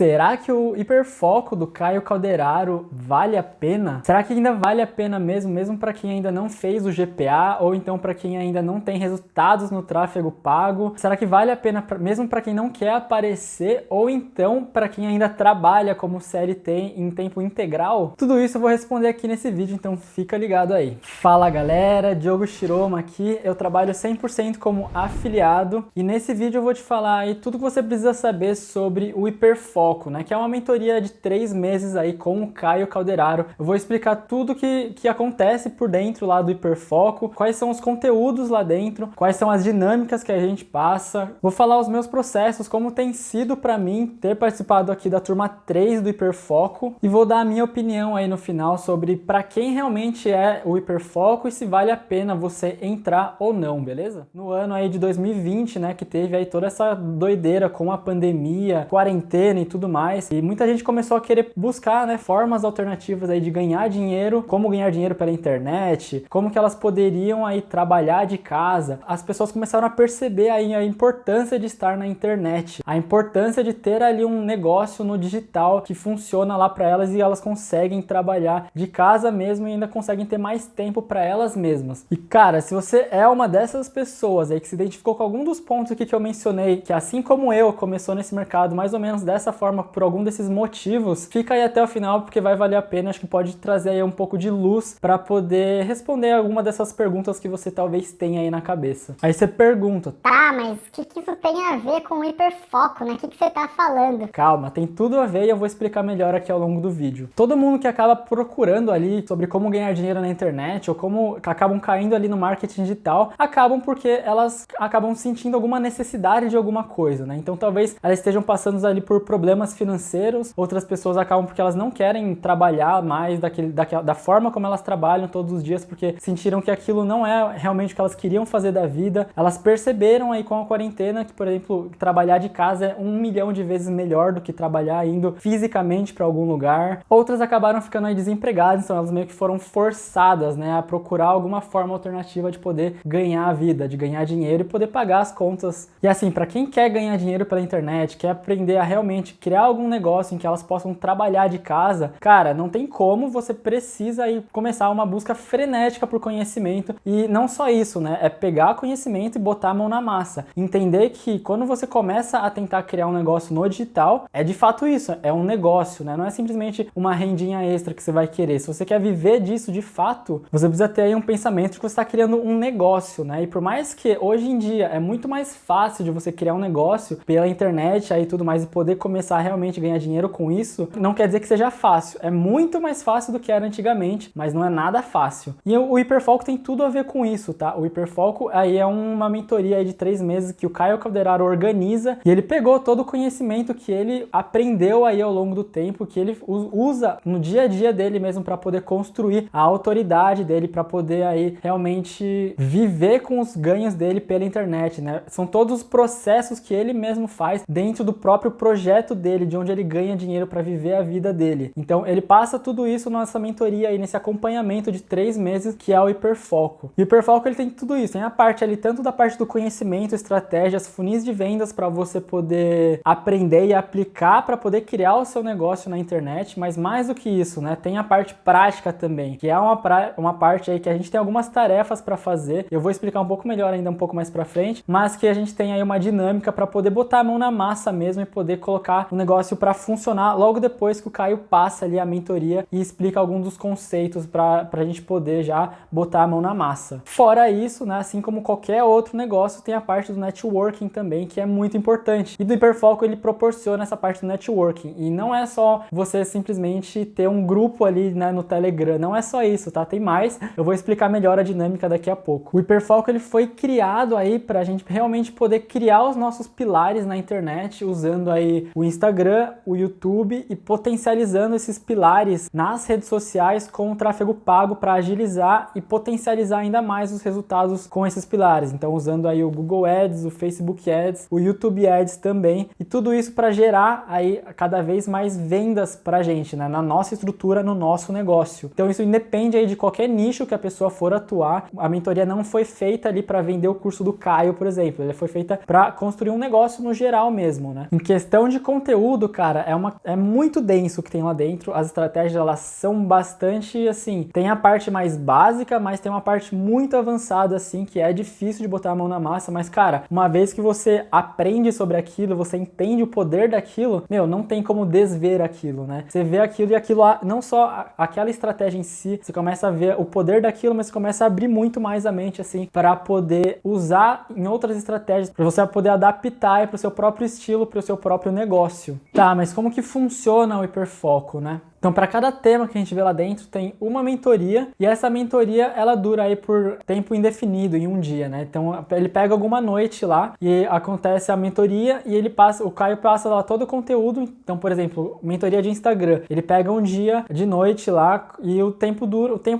Será que o hiperfoco do Caio Calderaro vale a pena? Será que ainda vale a pena mesmo para quem ainda não fez o GPA ou então para quem ainda não tem resultados no tráfego pago? Será que vale a pena mesmo para quem não quer aparecer ou então para quem ainda trabalha como CLT em tempo integral? Tudo isso eu vou responder aqui nesse vídeo, então fica ligado aí. Fala galera, Diogo Shiroma aqui, eu trabalho 100% como afiliado e nesse vídeo eu vou te falar aí tudo que você precisa saber sobre o hiperfoco, né? Que é uma mentoria de 3 meses aí com o Caio Calderaro. Eu vou explicar tudo que acontece por dentro lá do hiperfoco, quais são os conteúdos lá dentro, quais são as dinâmicas que a gente passa. Vou falar os meus processos, como tem sido para mim ter participado aqui da turma 3 do hiperfoco e vou dar a minha opinião aí no final sobre para quem realmente é o hiperfoco e se vale a pena você entrar ou não, beleza? No ano aí de 2020, né, que teve aí toda essa doideira com a pandemia, quarentena e tudo mais, e muita gente começou a querer buscar, né, formas alternativas aí de ganhar dinheiro, como ganhar dinheiro pela internet, como que elas poderiam aí trabalhar de casa. As pessoas começaram a perceber aí a importância de estar na internet, a importância de ter ali um negócio no digital que funciona lá para elas e elas conseguem trabalhar de casa mesmo e ainda conseguem ter mais tempo para elas mesmas. E cara, se você é uma dessas pessoas aí que se identificou com algum dos pontos aqui que eu mencionei, que assim como eu começou nesse mercado mais ou menos dessa forma por algum desses motivos, fica aí até o final porque vai valer a pena, acho que pode trazer aí um pouco de luz para poder responder alguma dessas perguntas que você talvez tenha aí na cabeça. Aí você pergunta, Tá, mas o que isso tem a ver com o hiperfoco, né? O que você tá falando? calma, tem tudo a ver e eu vou explicar melhor aqui ao longo do vídeo. Todo mundo que acaba procurando ali sobre como ganhar dinheiro na internet ou como acabam caindo ali no marketing digital, acabam porque elas acabam sentindo alguma necessidade de alguma coisa, né? Então talvez elas estejam passando ali por problemas financeiros, outras pessoas acabam porque elas não querem trabalhar mais da forma como elas trabalham todos os dias, porque sentiram que aquilo não é realmente o que elas queriam fazer da vida. Elas perceberam aí com a quarentena que, por exemplo, trabalhar de casa é 1 milhão de vezes melhor do que trabalhar indo fisicamente para algum lugar. Outras acabaram ficando aí desempregadas, então elas meio que foram forçadas, né, a procurar alguma forma alternativa de poder ganhar a vida, de ganhar dinheiro e poder pagar as contas. E assim, para quem quer ganhar dinheiro pela internet, quer aprender a realmente criar algum negócio em que elas possam trabalhar de casa, cara, não tem como, você precisa aí começar uma busca frenética por conhecimento. E não só isso, né, é pegar conhecimento e botar a mão na massa. Entender que quando você começa a tentar criar um negócio no digital, é de fato isso, é um negócio, né, não é simplesmente uma rendinha extra que você vai querer. Se você quer viver disso de fato, você precisa ter aí um pensamento de que você está criando um negócio, né, e por mais que hoje em dia é muito mais fácil de você criar um negócio pela internet aí tudo mais e poder começar a realmente ganhar dinheiro com isso, não quer dizer que seja fácil. É muito mais fácil do que era antigamente, mas não é nada fácil. E o hiperfoco tem tudo a ver com isso, tá? O hiperfoco aí é uma mentoria aí de 3 meses que o Caio Calderaro organiza e ele pegou todo o conhecimento que ele aprendeu aí ao longo do tempo, que ele usa no dia a dia dele mesmo para poder construir a autoridade dele, para poder aí realmente viver com os ganhos dele pela internet, né? São todos os processos que ele mesmo faz dentro do próprio projeto dele, de onde ele ganha dinheiro para viver a vida dele. Então ele passa tudo isso nessa mentoria aí, nesse acompanhamento de 3 meses que é o hiperfoco. E o hiperfoco ele tem tudo isso, tem a parte ali, tanto da parte do conhecimento, estratégias, funis de vendas para você poder aprender e aplicar para poder criar o seu negócio na internet, mas mais do que isso, né, tem a parte prática também, que é uma parte aí que a gente tem algumas tarefas para fazer. Eu vou explicar um pouco melhor ainda um pouco mais para frente, mas que a gente tem aí uma dinâmica para poder botar a mão na massa mesmo e poder colocar o negócio para funcionar logo depois que o Caio passa ali a mentoria e explica alguns dos conceitos para a gente poder já botar a mão na massa. Fora isso, né, assim como qualquer outro negócio, tem a parte do networking também, que é muito importante. E do hiperfoco ele proporciona essa parte do networking. E não é só você simplesmente ter um grupo ali, né, no Telegram, não é só isso, tá? Tem mais. Eu vou explicar melhor a dinâmica daqui a pouco. O hiperfoco ele foi criado aí para a gente realmente poder criar os nossos pilares na internet, usando aí o Instagram, o YouTube e potencializando esses pilares nas redes sociais com o tráfego pago para agilizar e potencializar ainda mais os resultados com esses pilares. Então usando aí o Google Ads, o Facebook Ads, o YouTube Ads também, e tudo isso para gerar aí cada vez mais vendas pra gente, né, na nossa estrutura, no nosso negócio. Então isso independe aí de qualquer nicho que a pessoa for atuar. A mentoria não foi feita ali para vender o curso do Caio, por exemplo. Ela foi feita para construir um negócio no geral mesmo, né? Em questão de conteúdo, conteúdo, cara, é muito denso o que tem lá dentro. As estratégias, elas são bastante, assim, tem a parte mais básica, mas tem uma parte muito avançada, assim, que é difícil de botar a mão na massa. Mas, cara, uma vez que você aprende sobre aquilo, você entende o poder daquilo, meu, não tem como desver aquilo, né? Você vê aquilo e aquilo, não só aquela estratégia em si, você começa a ver o poder daquilo, mas você começa a abrir muito mais a mente, assim, para poder usar em outras estratégias, para você poder adaptar para o seu próprio estilo, para o seu próprio negócio. Tá, mas como que funciona o hiperfoco, né? Então, para cada tema que a gente vê lá dentro, tem uma mentoria, e essa mentoria, ela dura aí por tempo indefinido, em um dia, né? Então, ele pega alguma noite lá, e acontece a mentoria, e o Caio passa lá todo o conteúdo. Então, por exemplo, mentoria de Instagram, ele pega um dia de noite lá, e o tempo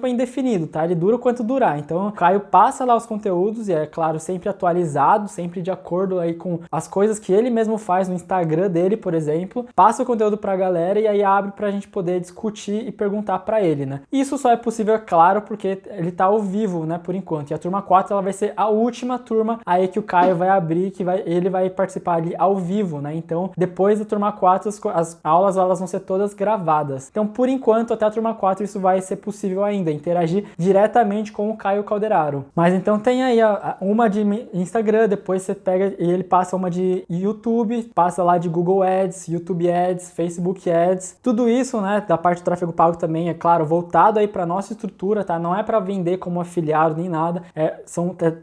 é indefinido, tá? Ele dura o quanto durar. Então, o Caio passa lá os conteúdos, e é claro, sempre atualizado, sempre de acordo aí com as coisas que ele mesmo faz no Instagram dele, por exemplo, passa o conteúdo pra galera, e aí abre pra gente poder discutir e perguntar para ele, né? Isso só é possível, é claro, porque ele tá ao vivo, né, por enquanto. E a turma 4, ela vai ser a última turma aí que o Caio vai abrir, ele vai participar ali ao vivo, né? Então, depois da turma 4, as aulas, elas vão ser todas gravadas. Então, por enquanto, até a turma 4, isso vai ser possível ainda, interagir diretamente com o Caio Calderaro. Mas então tem aí uma de Instagram, depois você pega e ele passa uma de YouTube, passa lá de Google Ads, YouTube Ads, Facebook Ads, tudo isso, né, da parte do tráfego pago também, é claro, voltado aí para nossa estrutura, tá? Não é para vender como afiliado nem nada, é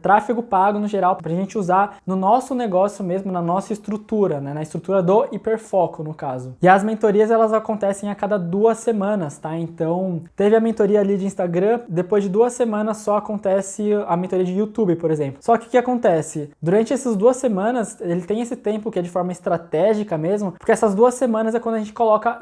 tráfego pago no geral, pra gente usar no nosso negócio mesmo, na nossa estrutura, né? Na estrutura do hiperfoco, no caso. E as mentorias, elas acontecem a cada 2 semanas, tá? Então, teve a mentoria ali de Instagram, depois de 2 semanas só acontece a mentoria de YouTube, por exemplo. Só que o que acontece? Durante essas 2 semanas, ele tem esse tempo que é de forma estratégica mesmo, porque essas 2 semanas é quando a gente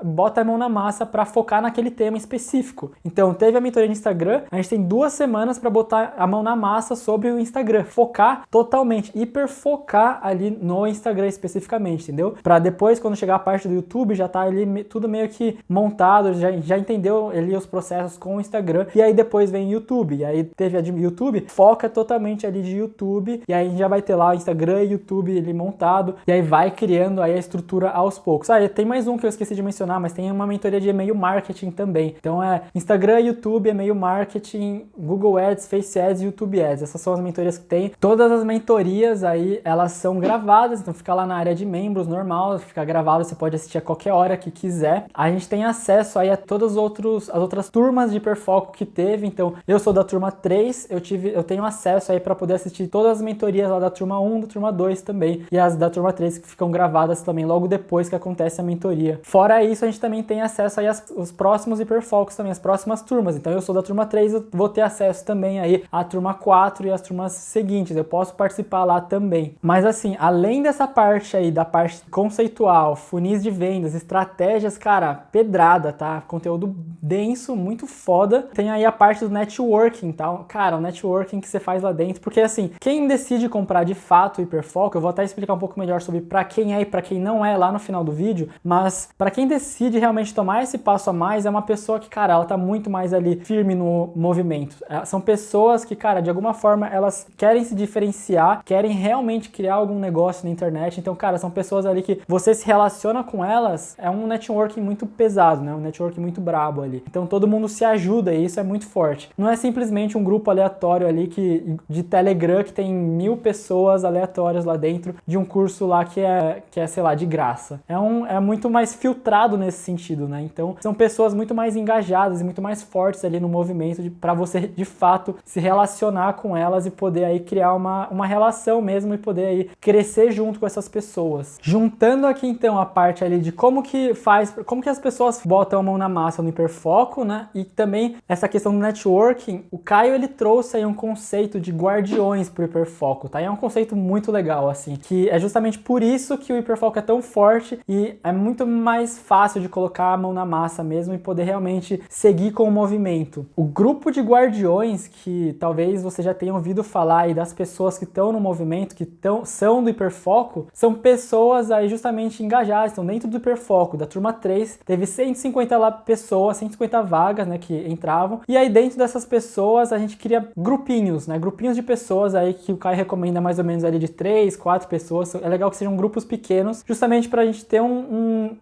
bota a mão na massa para focar naquele tema específico. Então, teve a mentoria de Instagram, a gente tem 2 semanas para botar a mão na massa sobre o Instagram, focar totalmente, hiperfocar ali no Instagram especificamente, entendeu? Para depois, quando chegar a parte do YouTube, já tá ali tudo meio que montado, já entendeu ali os processos com o Instagram, e aí depois vem o YouTube, e aí teve a de YouTube, foca totalmente ali de YouTube, e aí a gente já vai ter lá o Instagram e YouTube ali montado, e aí vai criando aí a estrutura aos poucos. Tem mais um que eu esqueci de mencionar, mas tem uma mentoria de e-mail marketing também. Então é Instagram, YouTube, e-mail marketing, Google Ads, Face Ads e YouTube Ads. Essas são as mentorias que tem. Todas as mentorias aí, elas são gravadas, então fica lá na área de membros, normal, fica gravado, você pode assistir a qualquer hora que quiser. A gente tem acesso aí a todas as outras turmas de hiperfoco que teve, então eu sou da turma 3, eu tenho acesso aí para poder assistir todas as mentorias lá da turma 1, da turma 2 também, e as da turma 3 que ficam gravadas também logo depois que acontece a mentoria. Fora isso, a gente também tem acesso aí os próximos hiperfocos também, as próximas turmas. Então eu sou da turma 3, eu vou ter acesso também aí à turma 4 e às turmas seguintes, eu posso participar lá também. Mas assim, além dessa parte aí, da parte conceitual, funis de vendas, estratégias, cara, pedrada, tá? Conteúdo denso, muito foda. Tem aí a parte do networking, tá? Cara, o networking que você faz lá dentro, porque assim, quem decide comprar de fato o hiperfoco, eu vou até explicar um pouco melhor sobre pra quem é e pra quem não é lá no final do vídeo, mas pra quem decide realmente tomar esse passo a mais, é uma pessoa que, cara, ela tá muito mais ali firme no movimento. São pessoas que, cara, de alguma forma elas querem se diferenciar, querem realmente criar algum negócio na internet. Então, cara, são pessoas ali que você se relaciona com elas, é um networking muito pesado, né? Um networking muito brabo ali. Então, todo mundo se ajuda e isso é muito forte. Não é simplesmente um grupo aleatório ali de Telegram que tem 1000 pessoas aleatórias lá dentro de um curso lá que é, sei lá, de graça. É muito mais filtrado nesse sentido, né? Então, são pessoas muito mais engajadas e muito mais fortes ali no movimento para você, de fato, se relacionar com elas e poder aí criar uma relação mesmo e poder aí crescer junto com essas pessoas. Juntando aqui, então, a parte ali de como que as pessoas botam a mão na massa no hiperfoco, né? E também essa questão do networking, o Caio, ele trouxe aí um conceito de guardiões pro hiperfoco, tá? E é um conceito muito legal, assim, que é justamente por isso que o hiperfoco é tão forte e é muito mais fácil de colocar a mão na na massa mesmo e poder realmente seguir com o movimento. O grupo de guardiões, que talvez você já tenha ouvido falar aí das pessoas que estão no movimento, são do hiperfoco, são pessoas aí justamente engajadas, estão dentro do hiperfoco. Da turma 3, teve 150 lá pessoas, 150 vagas, né, que entravam, e aí dentro dessas pessoas a gente cria grupinhos, né, grupinhos de pessoas aí que o Caio recomenda mais ou menos ali de 3, 4 pessoas. É legal que sejam grupos pequenos, justamente pra gente ter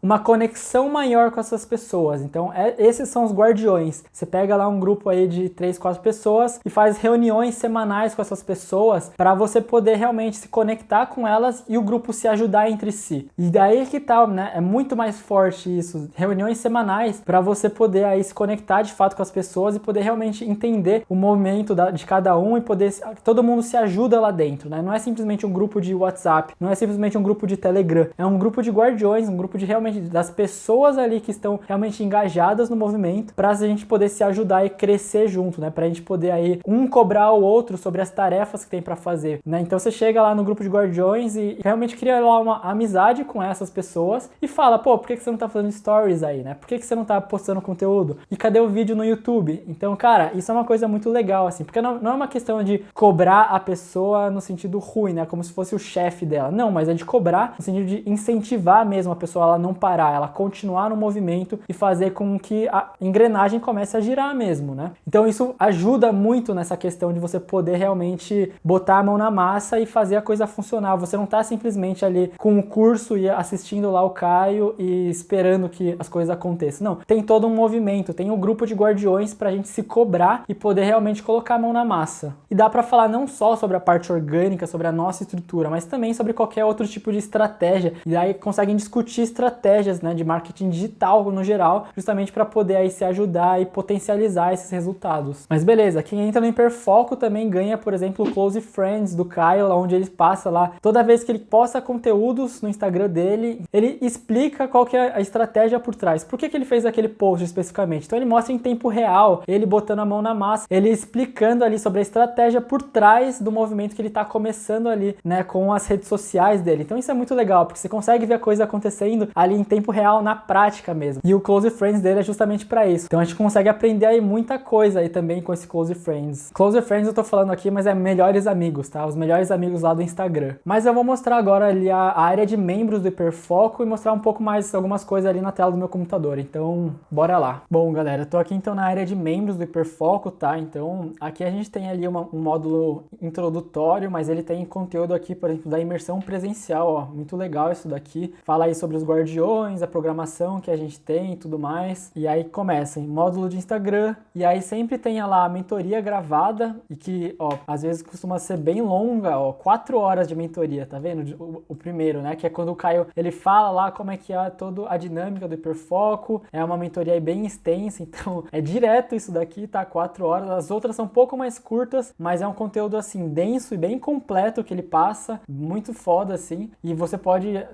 uma conexão maior com essas pessoas. Então, esses são os guardiões. Você pega lá um grupo aí de 3, 4 pessoas e faz reuniões semanais com essas pessoas para você poder realmente se conectar com elas e o grupo se ajudar entre si. E daí que tal, né? É muito mais forte isso. Reuniões semanais para você poder aí se conectar de fato com as pessoas e poder realmente entender o movimento de cada um e poder... Todo mundo se ajuda lá dentro, né? Não é simplesmente um grupo de WhatsApp, não é simplesmente um grupo de Telegram. É um grupo de guardiões, um grupo de realmente das pessoas ali que estão realmente engajadas no movimento para a gente poder se ajudar e crescer junto, né? Pra gente poder aí cobrar o outro sobre as tarefas que tem para fazer, né? Então você chega lá no grupo de guardiões e realmente cria lá uma amizade com essas pessoas e fala, pô, por que você não tá fazendo stories aí, né? Por que você não tá postando conteúdo? E cadê o vídeo no YouTube? Então, cara, isso é uma coisa muito legal, assim, porque não é uma questão de cobrar a pessoa no sentido ruim, né? Como se fosse o chefe dela. Não, mas é de cobrar no sentido de incentivar mesmo a pessoa a ela não parar, ela continuar no movimento e fazer com que a engrenagem comece a girar mesmo, né? Então isso ajuda muito nessa questão de você poder realmente botar a mão na massa e fazer a coisa funcionar. Você não tá simplesmente ali com o curso e assistindo lá o Caio e esperando que as coisas aconteçam. Não, tem todo um movimento, tem um grupo de guardiões pra gente se cobrar e poder realmente colocar a mão na massa. E dá pra falar não só sobre a parte orgânica, sobre a nossa estrutura, mas também sobre qualquer outro tipo de estratégia. E aí conseguem discutir estratégias, né, de marketing digital no geral, justamente para poder aí se ajudar e potencializar esses resultados. Mas beleza, quem entra no hiperfoco também ganha, por exemplo, o Close Friends do Caio, onde ele passa lá, toda vez que ele posta conteúdos no Instagram dele, ele explica qual que é a estratégia por trás. Por que ele fez aquele post especificamente? Então ele mostra em tempo real, ele botando a mão na massa, ele explicando ali sobre a estratégia por trás do movimento que ele tá começando ali, né, com as redes sociais dele. Então isso é muito legal, porque você consegue ver a coisa acontecendo ali em tempo real, na prática mesmo. E o Close Friends dele é justamente para isso. Então a gente consegue aprender aí muita coisa aí também com esse Close Friends. Close Friends eu tô falando aqui, mas é melhores amigos, tá? Os melhores amigos lá do Instagram. Mas eu vou mostrar agora ali a área de membros do Hiperfoco e mostrar um pouco mais algumas coisas ali na tela do meu computador. Então, bora lá. Bom, galera, eu tô aqui então na área de membros do Hiperfoco, tá? Então, aqui a gente tem ali um módulo introdutório, mas ele tem conteúdo aqui, por exemplo, da imersão presencial, ó. Muito legal isso daqui. Fala aí sobre os guardiões, a programação que a gente tem e tudo mais. E aí começa em módulo de Instagram. E aí sempre tem lá a mentoria gravada e que, ó, às vezes costuma ser bem longa, ó, 4 horas de mentoria, tá vendo? O primeiro, né? Que é quando o Caio, ele fala lá como é que é toda a dinâmica do hiperfoco. É uma mentoria aí bem extensa, então é direto isso daqui, tá? 4 horas. As outras são um pouco mais curtas, mas é um conteúdo, assim, denso e bem completo que ele passa. Muito foda, assim. E você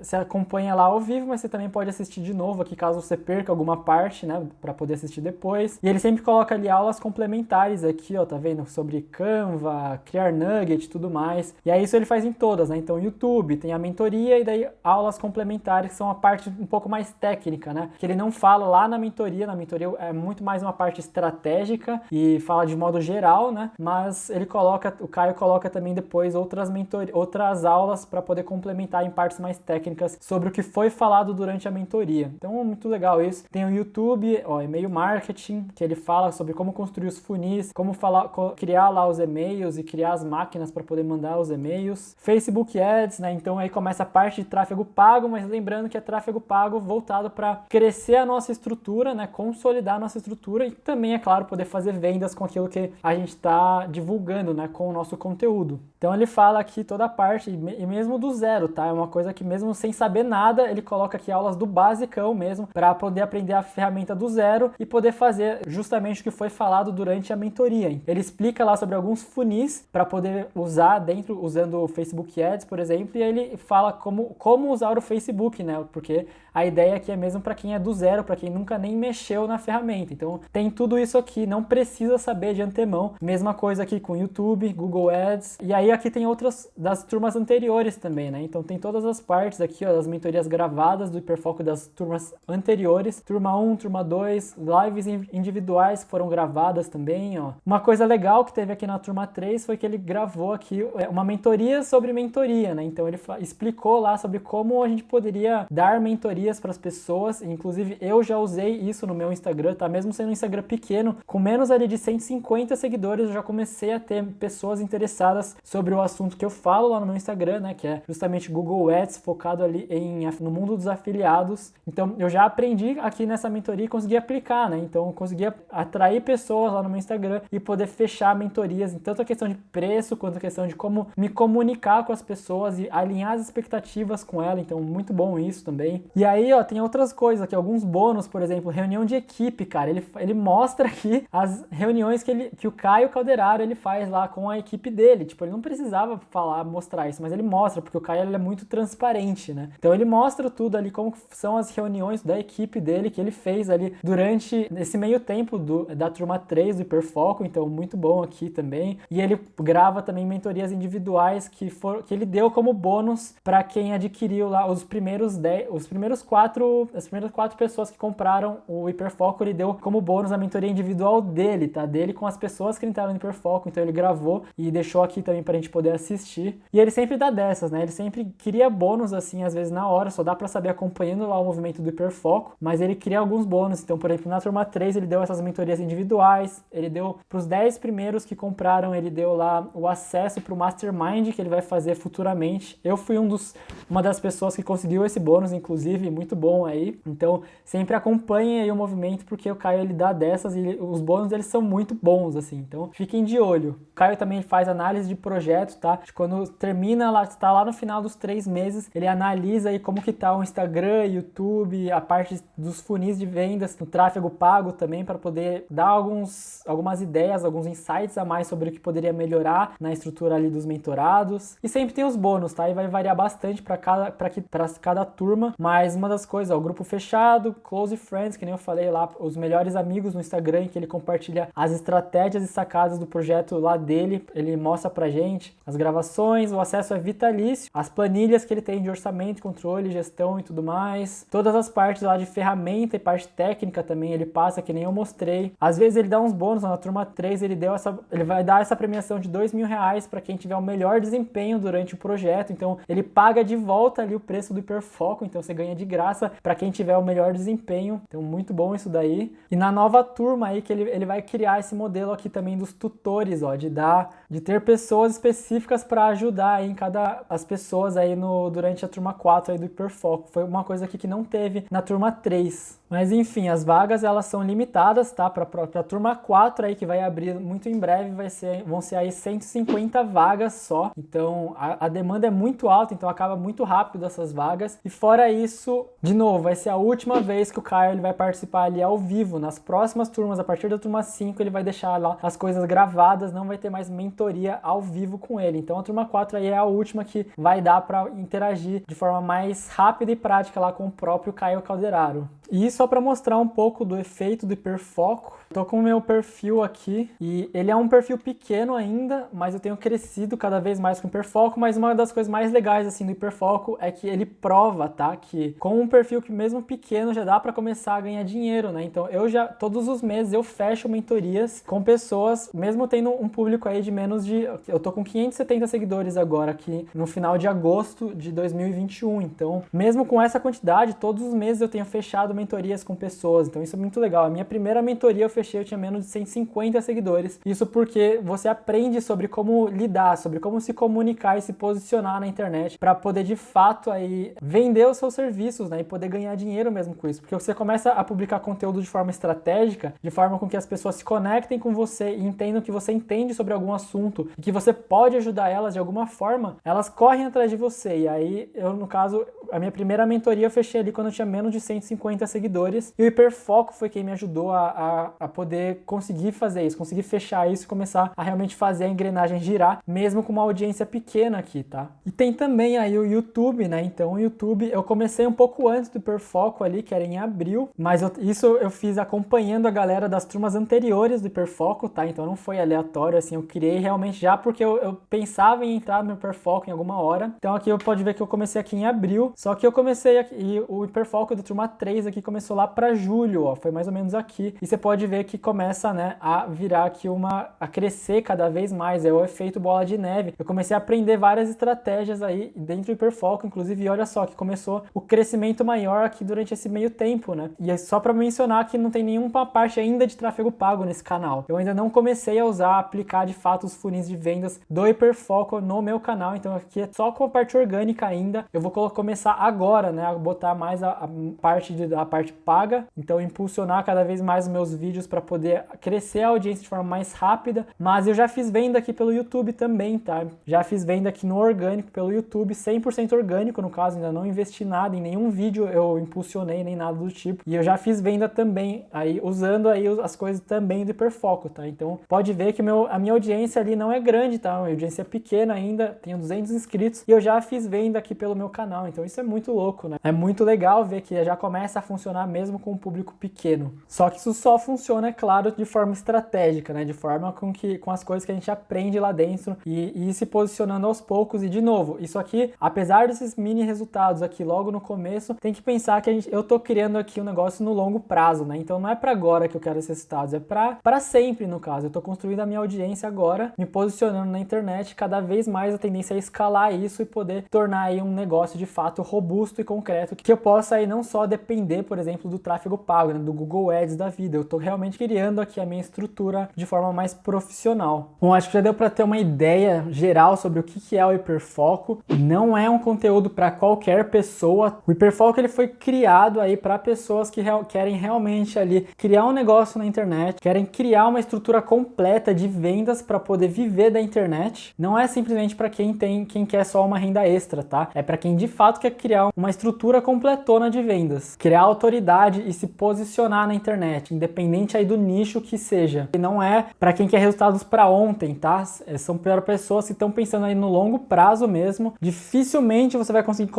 se acompanha lá ao vivo, mas você também pode assistir de novo aqui, caso você perca alguma parte, né? Pra poder assistir depois. E ele sempre coloca ali aulas complementares aqui, ó, tá vendo? Sobre Canva, criar nugget e tudo mais. E aí isso ele faz em todas, né? Então YouTube tem a mentoria e daí aulas complementares que são a parte um pouco mais técnica, né? Que ele não fala lá na mentoria é muito mais uma parte estratégica e fala de modo geral, né? Mas o Caio coloca também depois outras aulas para poder complementar em partes mais técnicas sobre o que foi falado durante a mentoria. Então é muito legal isso. Tem o YouTube, ó, e-mail marketing, que ele fala sobre como construir os funis, como criar lá os e-mails e criar as máquinas para poder mandar os e-mails. Facebook Ads, né? Então aí começa a parte de tráfego pago, mas lembrando que é tráfego pago voltado para crescer a nossa estrutura, né? Consolidar a nossa estrutura e também, é claro, poder fazer vendas com aquilo que a gente está divulgando, né? Com o nosso conteúdo. Então ele fala aqui toda a parte, e mesmo do zero, tá? É uma coisa que mesmo sem saber nada, ele coloca aqui aulas do basicão mesmo, para poder aprender a ferramenta do zero e poder fazer justamente o que foi falado durante a mentoria. Ele explica lá sobre alguns funis para poder usar dentro, usando o Facebook Ads, por exemplo, e ele fala como usar o Facebook, né? Porque a ideia aqui é mesmo para quem é do zero, para quem nunca nem mexeu na ferramenta. Então tem tudo isso aqui, não precisa saber de antemão. Mesma coisa aqui com YouTube, Google Ads. E aí aqui tem outras das turmas anteriores também, né? Então tem todas as partes aqui, ó, das mentorias gravadas do Hiperfoco das turmas anteriores. seguidores. Turma 1, turma 2, lives individuais que foram gravadas também, ó. Uma coisa legal que teve aqui na turma 3 foi que ele gravou aqui uma mentoria sobre mentoria, né? Então ele explicou lá sobre como a gente poderia dar mentorias para as pessoas. Inclusive eu já usei isso no meu Instagram, tá? Mesmo sendo um Instagram pequeno, com menos ali de 150 seguidores, eu já comecei a ter pessoas interessadas sobre o assunto que eu falo lá no meu Instagram, né? Que é justamente Google Ads, focado ali no mundo dos afiliados. Então eu já aprendi aqui nessa mentoria e consegui aplicar, né? Então eu conseguia atrair pessoas lá no meu Instagram e poder fechar mentorias, em tanto a questão de preço quanto a questão de como me comunicar com as pessoas e alinhar as expectativas com ela. Então muito bom isso também. E aí, ó, tem outras coisas aqui, alguns bônus, por exemplo, reunião de equipe, cara. Ele mostra aqui as reuniões que o Caio Calderaro ele faz lá com a equipe dele. Tipo, ele não precisava mostrar isso, mas ele mostra, porque o Caio ele é muito transparente, né? Então ele mostra tudo ali, como são as reuniões da equipe dele que ele fez ali durante esse meio tempo da turma 3 do Hiperfoco. Então muito bom aqui também. E ele grava também mentorias individuais que ele deu como bônus para quem adquiriu lá as primeiras 4 pessoas que compraram o Hiperfoco. Ele deu como bônus a mentoria individual dele, tá? Dele com as pessoas que entraram no Hiperfoco. Então ele gravou e deixou aqui também pra gente poder assistir. E ele sempre dá dessas, né? Ele sempre cria bônus assim, às vezes na hora, só dá pra saber acompanhando lá o movimento do Hiperfoco, mas ele cria alguns bônus. Então, por exemplo, na turma 3 ele deu essas mentorias individuais, ele deu pros 10 primeiros que compraram, ele deu lá o acesso pro Mastermind que ele vai fazer futuramente. Eu fui uma das pessoas que conseguiu esse bônus, inclusive, muito bom aí. Então, sempre acompanhem aí o movimento, porque o Caio ele dá dessas e os bônus eles são muito bons, assim. Então, fiquem de olho. O Caio também faz análise de projeto, tá? Quando termina lá, está lá no final dos 3 meses, ele analisa aí como que tá o Instagram, YouTube, a parte dos funis de vendas, no tráfego pago também, para poder dar algumas ideias, alguns insights a mais sobre o que poderia melhorar na estrutura ali dos mentorados. E sempre tem os bônus, tá? E vai variar bastante para cada turma, mas uma das coisas, ó, o grupo fechado, close friends, que nem eu falei lá, os melhores amigos no Instagram, que ele compartilha as estratégias e sacadas do projeto lá dele, ele mostra pra gente as gravações, o acesso é vitalício, as planilhas que ele tem de orçamento, controle, gestão e tudo mais, todas as partes lá de ferramenta e parte técnica também ele passa, que nem eu mostrei. Às vezes ele dá uns bônus, na turma 3 ele vai dar essa premiação de R$2.000 para quem tiver o melhor desempenho durante o projeto. Então ele paga de volta ali o preço do Hiperfoco, então você ganha de graça para quem tiver o melhor desempenho. Então muito bom isso daí. E na nova turma aí que ele vai criar esse modelo aqui também dos tutores, ó, de ter pessoas específicas para ajudar aí as pessoas aí durante a turma 4 aí do Hiperfoco. Foi uma coisa aqui que não teve na turma 3. Mas enfim, as vagas elas são limitadas, tá? Para a turma 4 aí que vai abrir muito em breve, vão ser aí 150 vagas só. Então a demanda é muito alta, então acaba muito rápido essas vagas. E fora isso, de novo, vai ser a última vez que o Caio ele vai participar ali ao vivo. Nas próximas turmas, a partir da turma 5, ele vai deixar lá as coisas gravadas, não vai ter mais mentoria ao vivo com ele. Então a turma 4 aí é a última que vai dar para interagir de forma mais rápida e prática lá com o próprio Caio Calderaro. E só para mostrar um pouco do efeito do Hiperfoco, tô com o meu perfil aqui e ele é um perfil pequeno ainda, mas eu tenho crescido cada vez mais com o Hiperfoco. Mas uma das coisas mais legais assim do Hiperfoco é que ele prova, tá, que com um perfil que mesmo pequeno já dá para começar a ganhar dinheiro, né? Então todos os meses eu fecho mentorias com pessoas, mesmo tendo um público aí de eu tô com 570 seguidores agora aqui no final de agosto de 2021. Então, mesmo com essa quantidade, todos os meses eu tenho fechado mentorias com pessoas. Então isso é muito legal. A minha primeira mentoria eu tinha menos de 150 seguidores. Isso porque você aprende sobre como lidar, sobre como se comunicar e se posicionar na internet para poder de fato aí vender os seus serviços, né, e poder ganhar dinheiro mesmo com isso. Porque você começa a publicar conteúdo de forma estratégica, de forma com que as pessoas se conectem com você e entendam que você entende sobre algum assunto e que você pode ajudar elas de alguma forma, elas correm atrás de você. E aí, no caso, a minha primeira mentoria eu fechei ali quando eu tinha menos de 150 seguidores, e o Hiperfoco foi quem me ajudou a poder conseguir fazer isso, conseguir fechar isso e começar a realmente fazer a engrenagem girar, mesmo com uma audiência pequena aqui, tá? E tem também aí o YouTube, né? Então o YouTube, eu comecei um pouco antes do Hiperfoco ali, que era em abril, mas isso eu fiz acompanhando a galera das turmas anteriores do Hiperfoco, tá? Então não foi aleatório, assim, eu criei realmente já porque eu pensava em entrar no Hiperfoco em alguma hora. Então aqui pode ver que eu comecei aqui em abril, só que eu comecei aqui, e o Hiperfoco da turma 3 aqui aqui começou lá para julho, ó, foi mais ou menos aqui. E você pode ver que começa, né, a virar aqui a crescer cada vez mais, é o efeito bola de neve. Eu comecei a aprender várias estratégias aí dentro do hiperfoco, inclusive, e olha só que começou o crescimento maior aqui durante esse meio tempo, né? E é só para mencionar que não tem nenhuma parte ainda de tráfego pago nesse canal. Eu ainda não comecei a aplicar de fato os funis de vendas do hiperfoco no meu canal, então aqui é só com a parte orgânica ainda. Eu vou começar agora, né, a botar mais a parte paga, então impulsionar cada vez mais os meus vídeos para poder crescer a audiência de forma mais rápida. Mas eu já fiz venda aqui pelo YouTube também, tá? Já fiz venda aqui no orgânico pelo YouTube, 100% orgânico no caso, ainda não investi nada em nenhum vídeo, eu impulsionei nem nada do tipo. E eu já fiz venda também, aí usando aí as coisas também do hiperfoco, tá? Então pode ver que a minha audiência ali não é grande, tá? A minha audiência é pequena ainda, tenho 200 inscritos e eu já fiz venda aqui pelo meu canal, então isso é muito louco, né? É muito legal ver que já começa a funcionar mesmo com um público pequeno. Só que isso só funciona, é claro, de forma estratégica, né? De forma com as coisas que a gente aprende lá dentro e ir se posicionando aos poucos. E de novo, isso aqui, apesar desses mini resultados aqui logo no começo, tem que pensar que eu tô criando aqui um negócio no longo prazo, né? Então não é para agora que eu quero esses resultados, é para sempre no caso. Eu tô construindo a minha audiência agora, me posicionando na internet, cada vez mais a tendência é escalar isso e poder tornar aí um negócio de fato robusto e concreto, que eu possa aí não só depender, por exemplo, do tráfego pago, né? Do Google Ads da vida. Eu tô realmente criando aqui a minha estrutura de forma mais profissional. Bom, acho que já deu para ter uma ideia geral sobre o que é o hiperfoco. Não é um conteúdo para qualquer pessoa. O hiperfoco ele foi criado aí para pessoas que querem realmente ali criar um negócio na internet, querem criar uma estrutura completa de vendas para poder viver da internet. Não é simplesmente para quem quer só uma renda extra, tá? É para quem de fato quer criar uma estrutura completona de vendas, criar autoridade e se posicionar na internet, independente aí do nicho que seja. E não é para quem quer resultados para ontem, tá? São para pessoas que estão pensando aí no longo prazo mesmo. Dificilmente você vai conseguir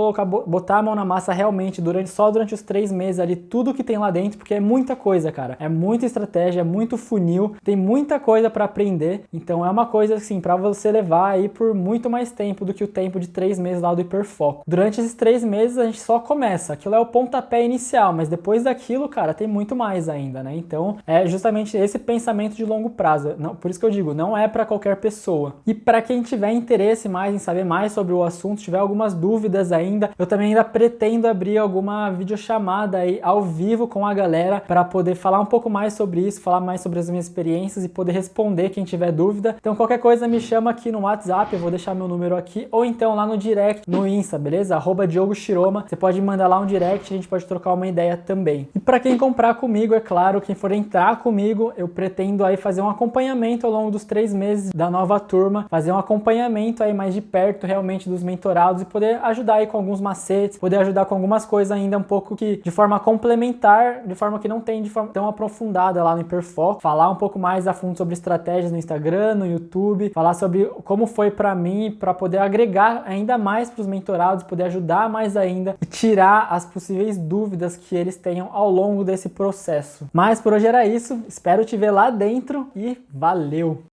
botar a mão na massa realmente só durante os 3 meses ali, tudo que tem lá dentro, porque é muita coisa, cara. É muita estratégia, é muito funil, tem muita coisa para aprender. Então é uma coisa assim, para você levar aí por muito mais tempo do que o tempo de 3 meses lá do hiperfoco. Durante esses 3 meses a gente só começa, aquilo é o pontapé inicial, mas depois daquilo, cara, tem muito mais ainda, né? Então é justamente esse pensamento de longo prazo. Não, por isso que eu digo, não é para qualquer pessoa. E para quem tiver interesse mais em saber mais sobre o assunto, tiver algumas dúvidas ainda, eu também ainda pretendo abrir alguma videochamada aí ao vivo com a galera para poder falar um pouco mais sobre isso, falar mais sobre as minhas experiências e poder responder quem tiver dúvida. Então qualquer coisa me chama aqui no WhatsApp, eu vou deixar meu número aqui, ou então lá no direct, no Insta, beleza? @DiogoShiroma. Você pode mandar lá um direct, a gente pode trocar uma ideia também. E para quem comprar comigo, é claro, quem for entrar comigo, eu pretendo aí fazer um acompanhamento ao longo dos 3 meses da nova turma, fazer um acompanhamento aí mais de perto realmente dos mentorados e poder ajudar aí com alguns macetes, poder ajudar com algumas coisas ainda um pouco que de forma complementar, de forma que não tem de forma tão aprofundada lá no hiperfoco, falar um pouco mais a fundo sobre estratégias no Instagram, no YouTube, falar sobre como foi para mim, para poder agregar ainda mais para os mentorados, poder ajudar mais ainda e tirar as possíveis dúvidas que eles tenham ao longo desse processo. Mas por hoje era isso, espero te ver lá dentro e valeu!